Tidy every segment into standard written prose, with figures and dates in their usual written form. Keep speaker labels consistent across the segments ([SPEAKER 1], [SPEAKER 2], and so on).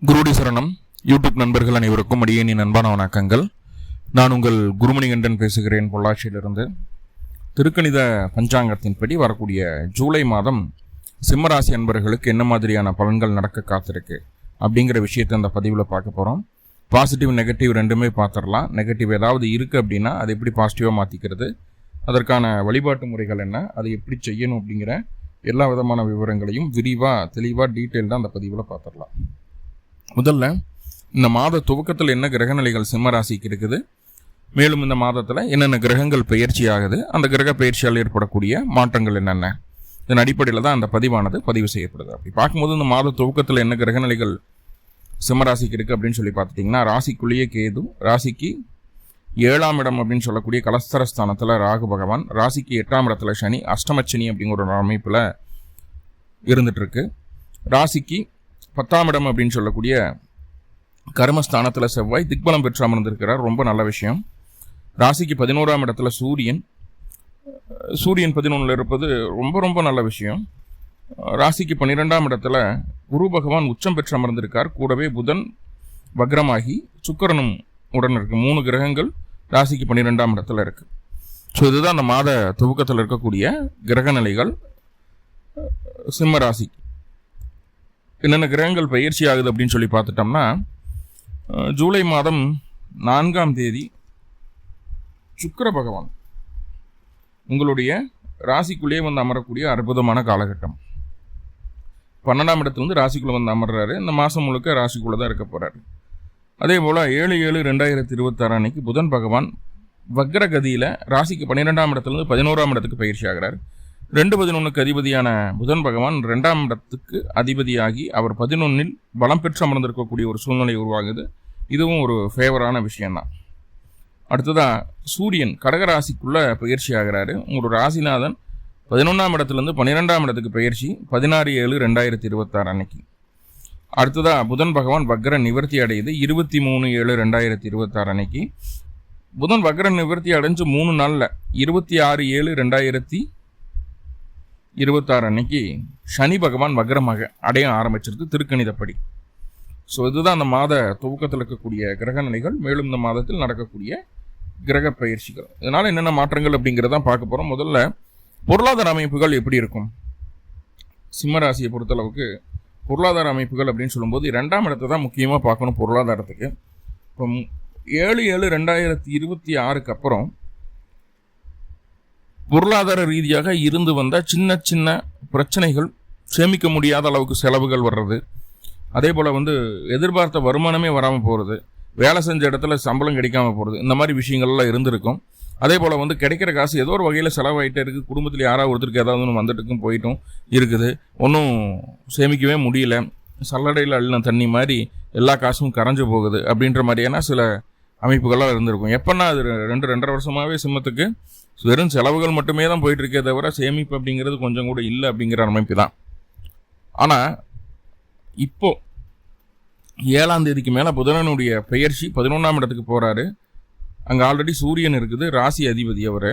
[SPEAKER 1] குருடி சரணம் யூடியூப் நண்பர்கள் அனைவருக்கும் அடியேனின் அன்பான வணக்கங்கள். நான் உங்கள் குருமணிகண்டன் பேசுகிறேன் பொள்ளாச்சியிலிருந்து. திருக்கணித பஞ்சாங்கத்தின்படி வரக்கூடிய ஜூலை மாதம் சிம்மராசி அன்பர்களுக்கு என்ன மாதிரியான பலன்கள் நடக்க காத்திருக்கு அப்படிங்கிற விஷயத்தை அந்த பதிவில் பார்க்க போகிறோம். பாசிட்டிவ் நெகட்டிவ் ரெண்டுமே பார்த்துடலாம். நெகட்டிவ் ஏதாவது இருக்குது அப்படின்னா அதை எப்படி பாசிட்டிவாக மாற்றிக்கிறது, அதற்கான வழிபாட்டு முறைகள் என்ன, அதை எப்படி செய்யணும் அப்படிங்கிற எல்லா விதமான விவரங்களையும் விரிவாக தெளிவாக டீட்டெயில்டாக அந்த பதிவில் பார்த்துடலாம். முதல்ல இந்த மாத துவக்கத்தில் என்ன கிரகநிலைகள் சிம்மராசிக்கு இருக்குது, மேலும் இந்த மாதத்தில் என்னென்ன கிரகங்கள் பயிற்சி ஆகுது, அந்த கிரக பயிற்சியால் ஏற்படக்கூடிய மாற்றங்கள் என்னென்ன, இதன் அடிப்படையில் தான் அந்த பதிவானது பதிவு செய்யப்படுது. அப்படி பார்க்கும்போது இந்த மாத துவக்கத்தில் என்ன கிரகநிலைகள் சிம்மராசிக்கு இருக்குது அப்படின்னு சொல்லி பார்த்துட்டிங்கன்னா, ராசிக்குள்ளேயே கேது, ராசிக்கு 7ஆம் இடம் அப்படின்னு சொல்லக்கூடிய கலஸ்தரஸ்தானத்தில் ராகு பகவான், ராசிக்கு 8ஆம் இடத்துல சனி, அஷ்டமச்சனி அப்படிங்கிற ஒரு அமைப்பில் இருந்துகிட்ருக்கு. ராசிக்கு 10ஆம் இடம் அப்படின்னு சொல்லக்கூடிய கர்மஸ்தானத்தில் செவ்வாய் திக்பலம் பெற்று அமர்ந்திருக்கிறார். ரொம்ப நல்ல விஷயம். ராசிக்கு 11ஆம் இடத்துல சூரியன் 11 இருப்பது ரொம்ப ரொம்ப நல்ல விஷயம். ராசிக்கு 12ஆம் இடத்துல குரு பகவான் உச்சம் பெற்று அமர்ந்திருக்கார். கூடவே புதன் வக்ரமாகி சுக்கிரனும் உடன் இருக்கு. 3 கிரகங்கள் ராசிக்கு 12ஆம் இடத்துல இருக்கு. ஸோ இதுதான் அந்த மாத துவக்கத்தில் இருக்கக்கூடிய கிரக நிலைகள். சிம்ம ராசிக்கு என்னென்ன கிரகங்கள் பயிற்சி ஆகுது அப்படின்னு சொல்லி பார்த்துட்டோம்னா, ஜூலை மாதம் 4ஆம் தேதி சுக்கிர பகவான் உங்களுடைய ராசிக்குள்ளேயே வந்து அமரக்கூடிய அற்புதமான காலகட்டம். 12ஆம் இடத்துலேருந்து ராசிக்குள்ளே வந்து அமர்றாரு. இந்த மாதம் முழுக்க ராசிக்குள்ளே தான் இருக்க போகிறாரு. அதே போல் 7/7/2026 அன்னைக்கு புதன் பகவான் வக்ரகதியில் ராசிக்கு 12ஆம் இடத்துலேருந்து 11ஆம் இடத்துக்கு பயிற்சி ஆகிறார். 2/11க்கு அதிபதியான புதன் பகவான் 2ஆம் இடத்துக்கு அதிபதியாகி அவர் 11ல் பலம் பெற்று அமர்ந்திருக்கக்கூடிய ஒரு சூழ்நிலை உருவாகுது. இதுவும் ஒரு ஃபேவரான விஷயம்தான். அடுத்ததாக சூரியன் கடகராசிக்குள்ளே பயிற்சி ஆகிறாரு. உங்களோட ராசிநாதன் 11ஆம் இடத்துலேருந்து 12ஆம் இடத்துக்கு பயிற்சி 16/7/2026 அன்னைக்கு. அடுத்ததாக புதன் பகவான் வக்ர நிவர்த்தி அடையுது 23/7/2026 அன்னைக்கு. புதன் வக்ர நிவர்த்தி அடைஞ்சு 3 நாளில் 26/7/2026 அன்னைக்கு சனி பகவான் வக்ரமாக அடைய ஆரம்பிச்சிருக்கு திருக்கணிதப்படி. ஸோ இதுதான் அந்த மாத துவக்கத்தில் இருக்கக்கூடிய கிரக நிலைகள், மேலும் இந்த மாதத்தில் நடக்கக்கூடிய கிரக பயிற்சிகள். இதனால் என்னென்ன மாற்றங்கள் அப்படிங்கிறதான் பார்க்க போகிறோம். முதல்ல பொருளாதார அமைப்புகள் எப்படி இருக்கும் சிம்மராசியை பொறுத்தளவுக்கு. பொருளாதார அமைப்புகள் அப்படின்னு சொல்லும்போது 2ஆம் இடத்தை தான் முக்கியமாக பார்க்கணும் பொருளாதாரத்துக்கு. இப்போ 7/7/2026க்கு அப்புறம் பொருளாதார ரீதியாக இருந்து வந்த சின்ன சின்ன பிரச்சனைகள், சேமிக்க முடியாத அளவுக்கு செலவுகள் வர்றது, அதே போல் வந்து எதிர்பார்த்த வருமானமே வராமல் போகிறது, வேலை செஞ்ச இடத்துல சம்பளம் கிடைக்காம போகிறது, இந்த மாதிரி விஷயங்கள்லாம் இருந்திருக்கும். அதே போல் வந்து கிடைக்கிற காசு ஏதோ ஒரு வகையில் செலவாகிட்டே இருக்குது. குடும்பத்தில் யாராவது ஒருத்தருக்கு ஏதாவது ஒன்று வந்துட்டுக்கும் போயிட்டும் இருக்குது. ஒன்றும் சேமிக்கவே முடியல. சல்லடையில் அள்ளின தண்ணி மாதிரி எல்லா காசும் கரைஞ்சு போகுது அப்படின்ற மாதிரியான சில அமைப்புகள்லாம் இருந்திருக்கும். எப்போன்னா அது 2-2.5 வருஷமாகவே சிம்மத்துக்கு வெறும் செலவுகள் மட்டுமே தான் போயிட்டுருக்கே தவிர சேமிப்பு அப்படிங்கிறது கொஞ்சம் கூட இல்லை அப்படிங்கிற அமைப்பு தான். ஆனால் இப்போது 7ஆம் தேதிக்கு மேலே புதனனுடைய பெயர்ச்சி 11ஆம் இடத்துக்கு போகிறாரு. அங்கே ஆல்ரெடி சூரியன் இருக்குது, ராசி அதிபதி அவர்.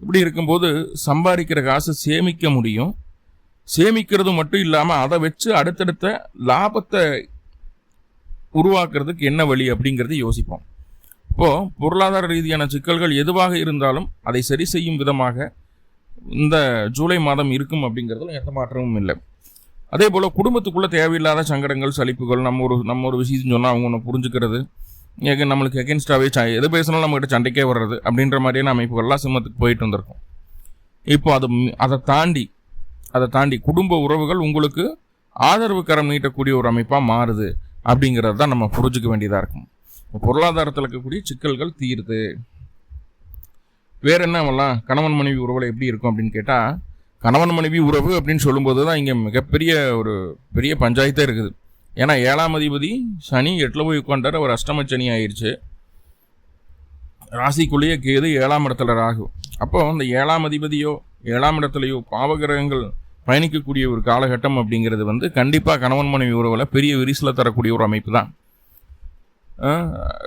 [SPEAKER 1] இப்படி இருக்கும்போது சம்பாதிக்கிற காசு சேமிக்க முடியும். சேமிக்கிறது மட்டும் இல்லாமல் அதை வச்சு அடுத்தடுத்த லாபத்தை உருவாக்குறதுக்கு என்ன வழி அப்படிங்கிறது யோசிப்போம். இப்போது பொருளாதார ரீதியான சிக்கல்கள் எதுவாக இருந்தாலும் அதை சரி செய்யும் விதமாக இந்த ஜூலை மாதம் இருக்கும் அப்படிங்கிறதுல எந்த மாற்றமும் இல்லை. அதே போல் குடும்பத்துக்குள்ளே தேவையில்லாத சங்கடங்கள், சலிப்புகள், நம்ம ஒரு விஷயம் சொன்னால் அவங்க ஒன்று புரிஞ்சுக்கிறது, நம்மளுக்கு எகென்ஸ்டாகவே எது பேசினாலும் நம்மகிட்ட சண்டைக்கே வர்றது அப்படின்ற மாதிரியான அமைப்புகள்லாம் சிம்மத்துக்கு போயிட்டு வந்திருக்கும். இப்போ அதை தாண்டி குடும்ப உறவுகள் உங்களுக்கு ஆதரவு கரம் நீட்டக்கூடிய ஒரு அமைப்பாக மாறுது அப்படிங்கிறது தான் நம்ம புரிஞ்சுக்க வேண்டியதாக இருக்கும். பொருளாதாரத்தில் இருக்கக்கூடிய சிக்கல்கள் தீருது. வேற என்னவெல்லாம் கணவன் மனைவி உறவுல எப்படி இருக்கும் அப்படின்னு கேட்டால், கணவன் மனைவி உறவு அப்படின்னு சொல்லும்போது தான் இங்கே மிகப்பெரிய ஒரு பெரிய பஞ்சாயத்தே இருக்குது. ஏன்னா 7ஆம் அதிபதி சனி 8ல் போய் உட்காண்டார். அவர் அஷ்டமச்சனி ஆயிடுச்சு. ராசிக்குள்ளேயே கேது, 7ஆம் இடத்துல ராகு. அப்போ அந்த 7ஆம் அதிபதியோ 7ஆம் இடத்துலையோ பாவகிரகங்கள் பயணிக்கக்கூடிய ஒரு காலகட்டம் அப்படிங்கிறது வந்து கண்டிப்பாக கணவன் மனைவி உறவில் பெரிய விரிசலை தரக்கூடிய ஒரு அமைப்பு தான்.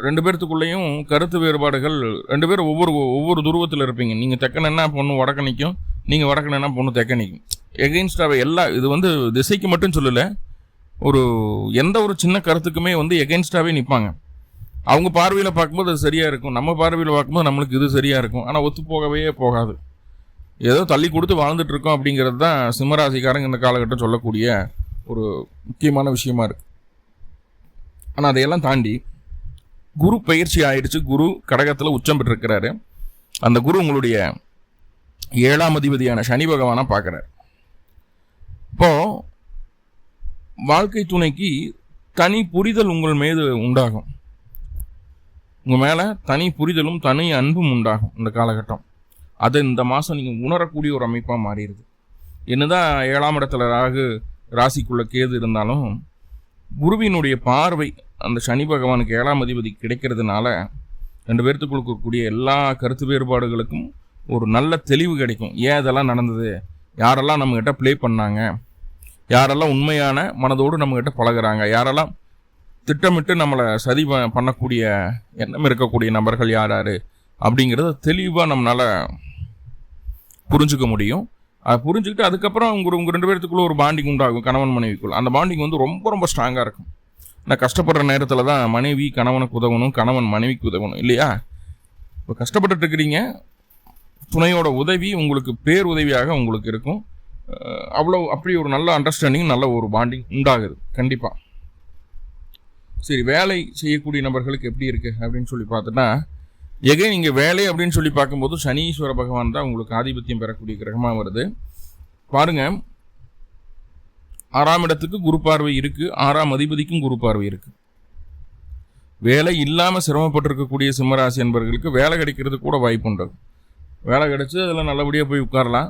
[SPEAKER 1] 2 பேர்த்துக்குள்ளேயும் கருத்து வேறுபாடுகள், 2 பேரும் ஒவ்வொரு துருவத்தில் இருப்பீங்க. நீங்கள் தெக்கனா பொண்ணு வடக்க நிற்கும், நீங்கள் வடக்கனா பொண்ணு தெக்க நிற்கும். எகெயின்ஸ்டாக இது வந்து திசைக்கு மட்டும் சொல்லலை, ஒரு எந்த ஒரு சின்ன கருத்துக்குமே வந்து எகென்ஸ்டாகவே நிற்பாங்க. அவங்க பார்வையில் பார்க்கும்போது அது சரியாக இருக்கும், நம்ம பார்வையில் பார்க்கும்போது நம்மளுக்கு இது சரியாக இருக்கும். ஆனால் ஒத்து போகவே போகாது. ஏதோ தள்ளி கொடுத்து வாழ்ந்துட்டு இருக்கோம் அப்படிங்கிறது தான் சிம்மராசிக்காரங்க இந்த காலகட்டம் சொல்லக்கூடிய ஒரு முக்கியமான விஷயமா இருக்கு. ஆனால் அதையெல்லாம் தாண்டி குரு பயிற்சி ஆயிடுச்சு. குரு கடகத்தில் உச்சம் பெற்றிருக்கிறாரு. அந்த குரு உங்களுடைய 7ஆம் அதிபதியான சனி பகவானா பார்க்குறாரு. இப்போ வாழ்க்கை துணைக்கு தனி புரிதல் உங்கள் மீது உண்டாகும். உங்கள் மேலே தனி புரிதலும் தனி அன்பும் உண்டாகும் இந்த காலகட்டம். அது இந்த மாதம் நீங்கள் உணரக்கூடிய ஒரு அமைப்பாக மாறிடுது. என்னதான் 7ஆம் இடத்துல ராகு, ராசிக்குள்ள கேது இருந்தாலும் குருவினுடைய பார்வை அந்த சனி பகவானுக்கு 7ஆம் அதிபதி கிடைக்கிறதுனால 2 பேர்த்துக்குள்ள இருக்கக்கூடிய எல்லா கருத்து வேறுபாடுகளுக்கும் ஒரு நல்ல தெளிவு கிடைக்கும். ஏன் இதெல்லாம் நடந்தது, யாரெல்லாம் நம்மகிட்ட ப்ளே பண்ணாங்க, யாரெல்லாம் உண்மையான மனதோடு நம்மகிட்ட பழகுறாங்க, யாரெல்லாம் திட்டமிட்டு நம்மளை சதி பண்ணக்கூடிய எண்ணம் இருக்கக்கூடிய நபர்கள் யார் யார் அப்படிங்கிறத தெளிவாக நம்மளால் புரிஞ்சுக்க முடியும். அதை புரிஞ்சுக்கிட்டு அதுக்கப்புறம் உங்கள் 2 பேர்த்துக்குள்ள ஒரு பாண்டிங் உண்டாகும். கணவன் மனைவிக்குள்ள அந்த பாண்டிங் வந்து ரொம்ப ரொம்ப ஸ்ட்ராங்காக இருக்கும். நான் கஷ்டப்படுற நேரத்தில் தான் மனைவி கணவனுக்கு உதவணும், கணவன் மனைவிக்கு உதவணும் இல்லையா? இப்போ கஷ்டப்பட்டுட்டு இருக்கிறீங்க, துணையோட உதவி உங்களுக்கு பேர் உதவியாக உங்களுக்கு இருக்கும். அப்படி ஒரு நல்ல அண்டர்ஸ்டாண்டிங், நல்ல ஒரு பாண்டிங் உண்டாகுது கண்டிப்பாக. சரி, வேலை செய்யக்கூடிய நபர்களுக்கு எப்படி இருக்குது அப்படின்னு சொல்லி பார்த்துட்டா, எகைன் இங்கே வேலை அப்படின்னு சொல்லி பார்க்கும்போது சனீஸ்வர பகவான் தான் உங்களுக்கு ஆதிபத்தியம் பெறக்கூடிய கிரகமாக வருது. பாருங்க, 6ஆம் இடத்துக்கு குரு பார்வை இருக்குது, 6ஆம் அதிபதிக்கும் குரு பார்வை இருக்குது. வேலை இல்லாமல் சிரமப்பட்டிருக்கக்கூடிய சிம்மராசி என்பவர்களுக்கு வேலை கிடைக்கிறது கூட வாய்ப்பு உண்டு. வேலை கிடைச்சி அதில் நல்லபடியாக போய் உட்காரலாம்.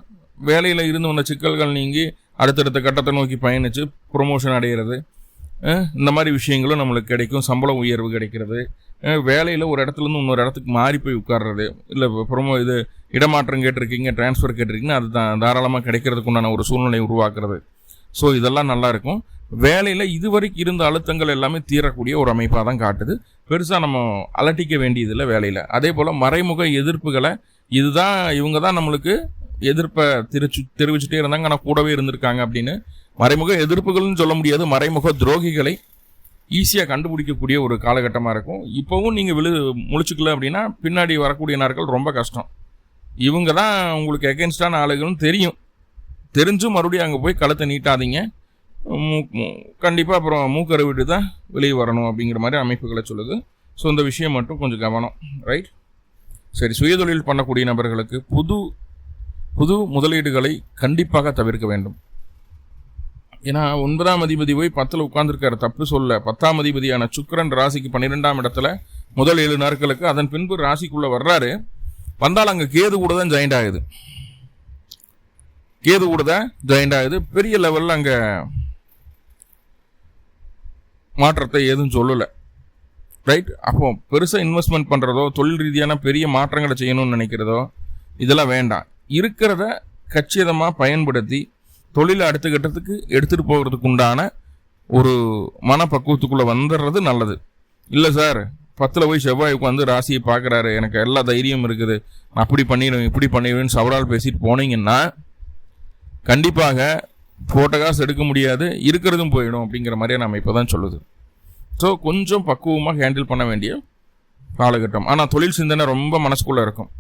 [SPEAKER 1] வேலையில் இருந்து வந்த சிக்கல்கள் நீங்கி அடுத்தடுத்த கட்டத்தை நோக்கி பயணித்து ப்ரொமோஷன் அடைகிறது, இந்த மாதிரி விஷயங்களும் நம்மளுக்கு கிடைக்கும். சம்பள உயர்வு கிடைக்கிறது, வேலையில் ஒரு இடத்துலேருந்து இன்னொரு இடத்துக்கு மாறி போய் உட்கார்றது, இல்லை இது இடமாற்றம் கேட்டிருக்கீங்க, டிரான்ஸ்ஃபர் கேட்டிருக்கீங்கன்னா அது தாராளமாக கிடைக்கிறதுக்கு உண்டான ஒரு சூழ்நிலை உருவாக்குறது. ஸோ இதெல்லாம் நல்லாயிருக்கும். வேலையில் இதுவரைக்கும் இருந்த அழுத்தங்கள் எல்லாமே தீரக்கூடிய ஒரு அமைப்பாக தான் காட்டுது. பெருசாக நம்ம அலட்டிக்க வேண்டியதில்லை வேலையில். அதே போல் மறைமுக எதிர்ப்புகளை இவங்க தான் நம்மளுக்கு எதிர்ப்பை தெரிவிச்சுட்டே இருந்தாங்க, ஆனால் கூடவே இருந்திருக்காங்க அப்படின்னு மறைமுக எதிர்ப்புகள்னு சொல்ல முடியாது, மறைமுக துரோகிகளை ஈஸியாக கண்டுபிடிக்கக்கூடிய ஒரு காலகட்டமாக இருக்கும். இப்போவும் நீங்கள் முழிச்சுக்கல அப்படின்னா பின்னாடி வரக்கூடிய நாட்கள் ரொம்ப கஷ்டம். இவங்க தான் உங்களுக்கு எகென்ஸ்டான ஆளுகள்னு தெரிஞ்சும் மறுபடியும் அங்கே போய் களத்தை நீட்டாதீங்க. கண்டிப்பாக அப்புறம் மூக்கரை விட்டு தான் வெளியே வரணும் அப்படிங்கிற மாதிரி அமைப்புகளை சொல்லுது. ஸோ இந்த விஷயம் மட்டும் கொஞ்சம் கவனம், ரைட்? சரி, சுயதொழில் பண்ணக்கூடிய நபர்களுக்கு புது முதலீடுகளை கண்டிப்பாக தவிர்க்க வேண்டும். ஏன்னா 9ஆம் அதிபதி போய் 10ல் உட்கார்ந்துருக்காரு, தப்பு சொல்ல. 10ஆம் அதிபதியான சுக்கிரன் ராசிக்கு 12ஆம் இடத்துல முதல் 7 நாட்களுக்கு, அதன் பின்பு ராசிக்குள்ளே வர்றாரு. வந்தால் அங்கே கேது கூட தான் ஜாயிண்ட் ஆகுது. பெரிய லெவலில் அங்கே மாற்றத்தை எதுவும் சொல்லலை, ரைட்? அப்போ பெருசாக இன்வெஸ்ட்மெண்ட் பண்ணுறதோ, தொழில் ரீதியான பெரிய மாற்றங்களை செய்யணும்னு நினைக்கிறதோ இதெல்லாம் வேண்டாம். இருக்கிறத கச்சிதமாக பயன்படுத்தி தொழிலை அடுத்த கட்டத்துக்கு எடுத்துகிட்டு போகிறதுக்கு உண்டான ஒரு மனப்பக்குவத்துக்குள்ளே வந்துடுறது நல்லது. இல்லை சார், 10ல் போய் செவ்வாய் உட்காந்து ராசியை பார்க்குறாரு, எனக்கு எல்லா தைரியம் இருக்குது, நான் அப்படி பண்ணிடுவேன் இப்படி பண்ணிடுவேன்னு சவரால் பேசிட்டு போனீங்கன்னா கண்டிப்பாக போட்ட காசு எடுக்க முடியாது, இருக்கிறதும் போயிடும் அப்படிங்கிற மாதிரியே நம்ம இப்போ தான் சொல்லுது. ஸோ கொஞ்சம் பக்குவமாக ஹேண்டில் பண்ண வேண்டிய காலகட்டம். ஆனால் தொழில் சிந்தனை ரொம்ப மனசுக்குள்ளே இருக்கும்.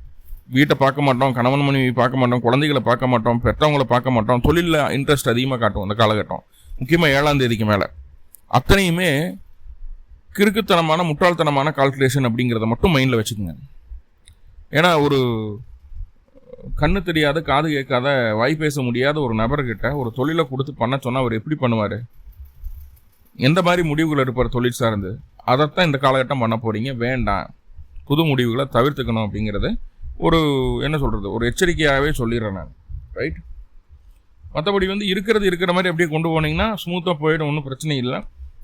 [SPEAKER 1] வீட்டை பார்க்க மாட்டோம், கணவன் மனைவி பார்க்க மாட்டோம், குழந்தைகளை பார்க்க மாட்டோம், பெற்றவங்களை பார்க்க மாட்டோம். தொழிலில் இன்ட்ரெஸ்ட் அதிகமாக காட்டும் இந்த காலகட்டம், முக்கியமாக 7ஆம் தேதிக்கு மேலே. அத்தனையுமே கிறுக்குத்தனமான முட்டாள்தனமான கால்குலேஷன் அப்படிங்கிறத மட்டும் மைண்டில் வச்சுக்கோங்க. ஏன்னா ஒரு கண்ணு தெரியாத, காது கேட்காத, வாய் பேச முடியாத ஒரு நபர்கிட்ட ஒரு தொழிலை கொடுத்து பண்ண சொன்னால் அவர் எப்படி பண்ணுவார்? எந்த மாதிரி முடிவுகள் எடுப்பார் தொழில் சார்ந்து? அதைத்தான் இந்த காலகட்டம் பண்ண போகிறீங்க. வேண்டாம், புது முடிவுகளை தவிர்த்துக்கணும் அப்படிங்கிறது ஒரு எச்சரிக்கையாகவே சொல்லிடுறேன் நான், ரைட்? மற்றபடி இருக்கிற மாதிரி அப்படியே கொண்டு போனீங்கன்னா ஸ்மூத்தாக போயிடும், ஒன்றும் பிரச்சனை இல்லை.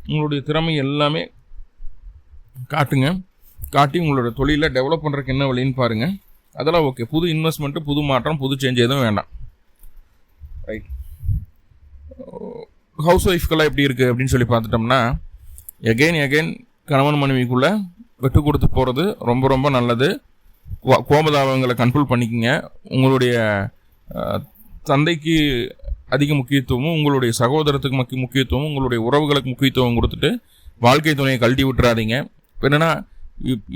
[SPEAKER 1] உங்களுடைய திறமை எல்லாமே காட்டி உங்களோட தொழிலை டெவலப் பண்ணுறதுக்கு என்ன வழின்னு பாருங்கள். அதெல்லாம் ஓகே. புது இன்வெஸ்ட்மெண்ட்டு, புது மாற்றம், புது சேஞ்ச் எதுவும் வேண்டாம், ரைட்? ஹவுஸ் ஒய்ஃப்கெல்லாம் எப்படி இருக்குது அப்படின்னு சொல்லி பார்த்துட்டோம்னா, எகெயின் கணவன் மனைவிக்குள்ளே விட்டு கொடுத்து போகிறது ரொம்ப ரொம்ப நல்லது. கோபதாபங்களை கண்ட்ரோல் பண்ணிக்கோங்க. உங்களுடைய தந்தைக்கு அதிக முக்கியத்துவமும், உங்களுடைய சகோதரத்துக்கு முக்கியத்துவம், உங்களுடைய உறவுகளுக்கு முக்கியத்துவம் கொடுத்துட்டு வாழ்க்கை துணையை கழட்டி விட்டுறாதீங்க. என்னன்னா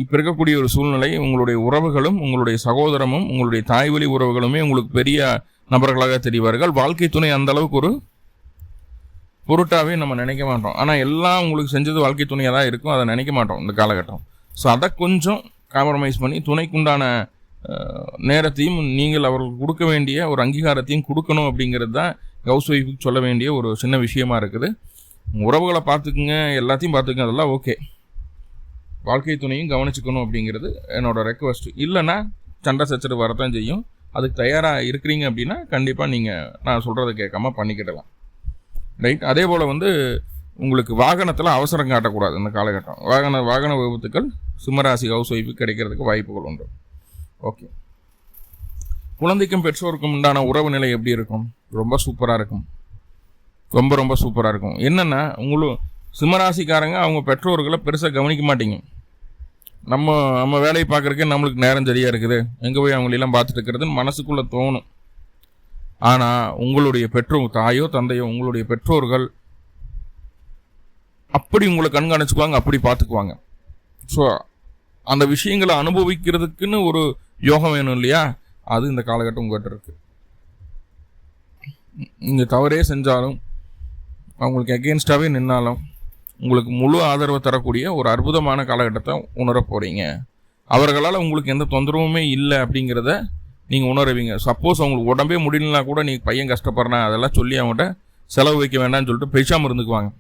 [SPEAKER 1] இப்போ இருக்கக்கூடிய ஒரு சூழ்நிலை, உங்களுடைய உறவுகளும் உங்களுடைய சகோதரமும் உங்களுடைய தாய் வழி உறவுகளுமே உங்களுக்கு பெரிய நபர்களாக தெரிவார்கள். வாழ்க்கை துணை அந்த அளவுக்கு ஒரு பொருட்டாவே நம்ம நினைக்க மாட்டோம். ஆனால் எல்லாம் உங்களுக்கு செஞ்சது வாழ்க்கை துணையாக தான் இருக்கும், அதை நினைக்க மாட்டோம் இந்த காலகட்டம். ஸோ அதை கொஞ்சம் காம்ப்ரமைஸ் பண்ணி துணைக்குண்டான நேரத்தையும் நீங்கள் அவர்களுக்கு கொடுக்க வேண்டிய ஒரு அங்கீகாரத்தையும் கொடுக்கணும் அப்படிங்கிறது தான் ஹவுஸ் ஒய்ஃபுக்கு சொல்ல வேண்டிய ஒரு சின்ன விஷயமா இருக்குது. உறவுகளை பார்த்துக்குங்க, எல்லாத்தையும் பார்த்துக்குங்க, அதெல்லாம் ஓகே. வாழ்க்கை துணையும் கவனிச்சுக்கணும் அப்படிங்கிறது என்னோட ரெக்வஸ்ட். இல்லைன்னா சண்டை சச்சரவு வரத்தான் செய்யும். அதுக்கு தயாராக இருக்கிறீங்க அப்படின்னா கண்டிப்பாக நீங்கள் நான் சொல்கிறத கேட்காம பண்ணிக்கிடலாம். ரைட். அதே போல் உங்களுக்கு வாகனத்தில் அவசரம் காட்டக்கூடாது இந்த காலகட்டம். வாகன விபத்துக்கள் சிம்மராசி ஹவுஸ் ஒய்ஃபுக்கு கிடைக்கிறதுக்கு வாய்ப்புகள் உண்டு. ஓகே. குழந்தைக்கும் பெற்றோருக்கும் உண்டான உறவு நிலை எப்படி இருக்கும்? ரொம்ப சூப்பராக இருக்கும். ரொம்ப சூப்பராக இருக்கும். என்னென்னா சிம்மராசிக்காரங்க அவங்க பெற்றோர்களை பெருசாக கவனிக்க மாட்டீங்க. நம்ம வேலையை பார்க்குறக்கே நம்மளுக்கு நேரம் சரியாக இருக்குது, எங்கே போய் அவங்களெல்லாம் பார்த்துட்டு இருக்கிறதுன்னு மனசுக்குள்ளே தோணும். ஆனால் உங்களுடைய தாயோ தந்தையோ உங்களுடைய பெற்றோர்கள் அப்படி உங்களை கண்காணிச்சுக்குவாங்க, அப்படி பார்த்துக்குவாங்க. ஸோ அந்த விஷயங்களை அனுபவிக்கிறதுக்குன்னு ஒரு யோகம் வேணும் இல்லையா? அது இந்த காலகட்டம் உங்கள்கிட்ட இருக்கு. நீங்கள் தவறே செஞ்சாலும் அவங்களுக்கு அகெயின்ஸ்டாகவே நின்னாலும் உங்களுக்கு முழு ஆதரவை தரக்கூடிய ஒரு அற்புதமான காலகட்டத்தை உணர போகிறீங்க. அவர்களால் உங்களுக்கு எந்த தொந்தரவுமே இல்லை அப்படிங்கிறத நீங்கள் உணர்வீங்க. சப்போஸ் அவங்களுக்கு உடம்பே முடியலனா கூட நீங்கள் பையன் கஷ்டப்படுறேன் அதெல்லாம் சொல்லி அவங்கள்ட்ட செலவு வைக்க வேண்டாம்னு சொல்லிட்டு பேசாமல் இருந்துக்குவாங்க.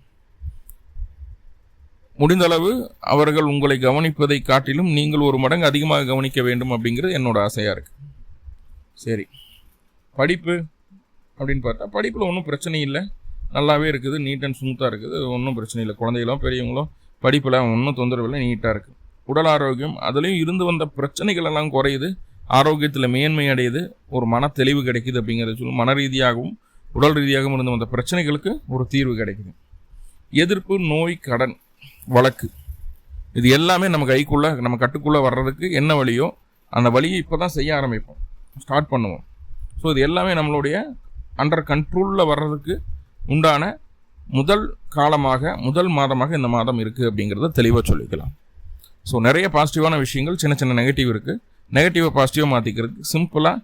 [SPEAKER 1] முடிந்த அளவு அவர்கள் உங்களை கவனிப்பதை காட்டிலும் நீங்கள் ஒரு மடங்கு அதிகமாக கவனிக்க வேண்டும் அப்படிங்கிறது என்னோட ஆசையாக இருக்குது. சரி, படிப்பு அப்படின்னு பார்த்தா படிப்பில் ஒன்றும் பிரச்சனை இல்லை, நல்லாவே இருக்குது, நீட் அண்ட் ஸ்மூத்தாக இருக்குது, ஒன்றும் பிரச்சனை இல்லை. குழந்தைகளும் பெரியவங்களும் படிப்பில் ஒன்றும் தொந்தரவு இல்லை, நீட்டாக இருக்குது. உடல் ஆரோக்கியம் அதுலேயும் இருந்து வந்த பிரச்சனைகள் எல்லாம் குறையுது, ஆரோக்கியத்தில் மேன்மை அடையுது, ஒரு மன தெளிவு கிடைக்குது அப்படிங்கிறத சொல்லும். மன ரீதியாகவும் உடல் ரீதியாகவும் இருந்து வந்த பிரச்சனைகளுக்கு ஒரு தீர்வு கிடைக்குது. எதிர்ப்பு, நோய், கடன், வழக்கு, இது எல்லாமே நம்ம கைக்குள்ளே நம்ம கட்டுக்குள்ளே வர்றதுக்கு என்ன வழியோ அந்த வழியை இப்போ தான் செய்ய ஆரம்பிப்போம், ஸ்டார்ட் பண்ணுவோம். ஸோ இது எல்லாமே நம்மளுடைய அண்டர் கண்ட்ரோலில் வர்றதுக்கு உண்டான முதல் மாதமாக இந்த மாதம் இருக்குது அப்படிங்கிறத தெளிவாக சொல்லிக்கலாம். ஸோ நிறைய பாசிட்டிவான விஷயங்கள், சின்ன சின்ன நெகட்டிவ் இருக்குது. நெகட்டிவை பாசிட்டிவாக மாற்றிக்கிறதுக்கு சிம்பிளாக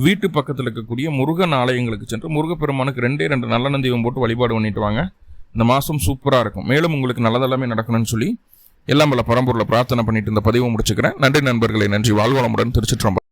[SPEAKER 1] வீட்டு பக்கத்தில் இருக்கக்கூடிய முருகன் ஆலயங்களுக்கு சென்று முருகப்பெருமானுக்கு 2 நல்லெண்ணெய் தீபம் போட்டு வழிபாடு பண்ணிட்டு வாங்க. இந்த மாதம் சூப்பராக இருக்கும். மேலும் உங்களுக்கு நல்லதெல்லாமே நடக்கணும்னு சொல்லி எல்லாம் பல பரம்பொருளை பிரார்த்தனை பண்ணிட்டு இந்த பதிவை முடிச்சுக்கிறேன். நன்றி நண்பர்களே, நன்றி. வாழ்வளமுடன். திருச்சிற்றம்பலம்.